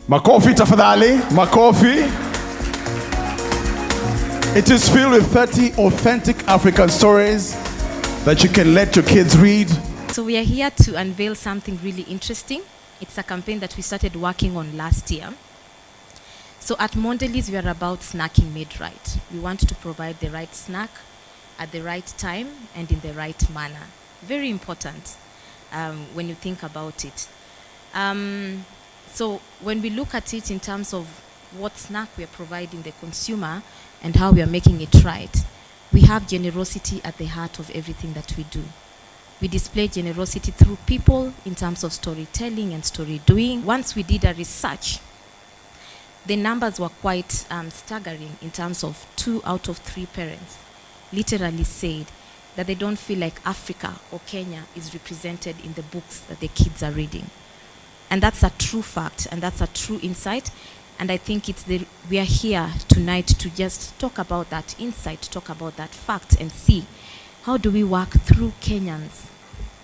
Makofi tafadhali, makofi. It is filled with 30 authentic African stories that you can let your kids read. So we are here to unveil something really interesting. It's a campaign that we started working on last year. So at Mondelez, we are about snacking made right. We want to provide the right snack at the right time and in the right manner. Very important when you think about it. So when we look at it in terms of what snack we are providing the consumer and how we are making it right, we have generosity at the heart of everything that we do. We display generosity through people in terms of storytelling and story doing. Once we did a research, the numbers were quite staggering in terms of 2 out of 3 parents literally said that they don't feel like Africa or Kenya is represented in the books that their kids are reading. And that's a true fact, and that's a true insight. And I think we are here tonight to just talk about that insight, talk about that fact, and see how do we work through Kenyans,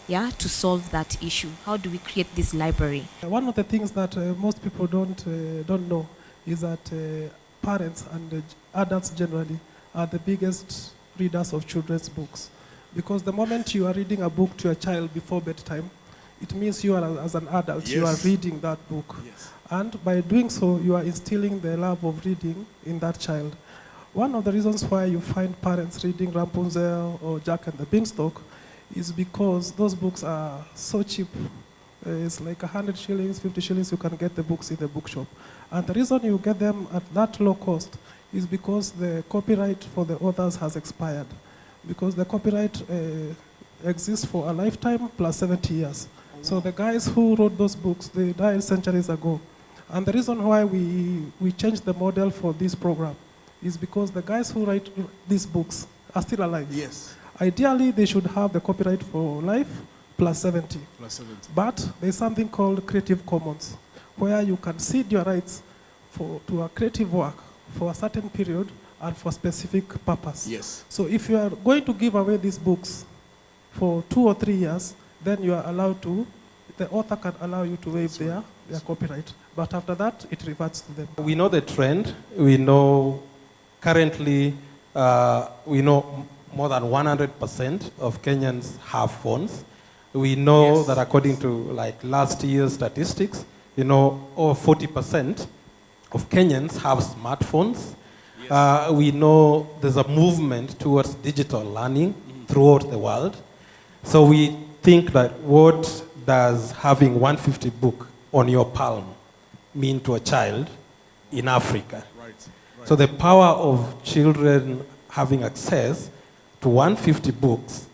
to solve that issue. How do we create this library? One of the things that most people don't know is that parents and adults generally are the biggest readers of children's books. Because the moment you are reading a book to a child before bedtime, it means you are, as an adult, you are reading that book. Yes. And by doing so, you are instilling the love of reading in that child. One of the reasons why you find parents reading Rapunzel or Jack and the Beanstalk is because those books are so cheap. It's like 100 shillings, 50 shillings, you can get the books in the bookshop. And the reason you get them at that low cost is because the copyright for the authors has expired. Because the copyright exists for a lifetime plus 70 years. So the guys who wrote those books, they died centuries ago. And the reason why we changed the model for this program is because the guys who write these books are still alive. Yes. Ideally, they should have the copyright for life plus 70. Plus 70. But there's something called Creative Commons, where you can cede your rights to a creative work for a certain period and for a specific purpose. Yes. So if you are going to give away these books for 2 or 3 years, then you are allowed to, the author can allow you to waive their copyright. But after that, it reverts to them. We know the trend. We know currently, we know more than 100% of Kenyans have phones. We know that according to like last year's statistics, over 40% of Kenyans have smartphones. Yes. We know there's a movement towards digital learning throughout the world. So we think that what does having 150 book on your palm mean to a child in Africa? Right. So the power of children having access to 150 books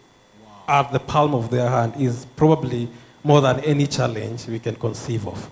at the palm of their hand is probably more than any challenge we can conceive of.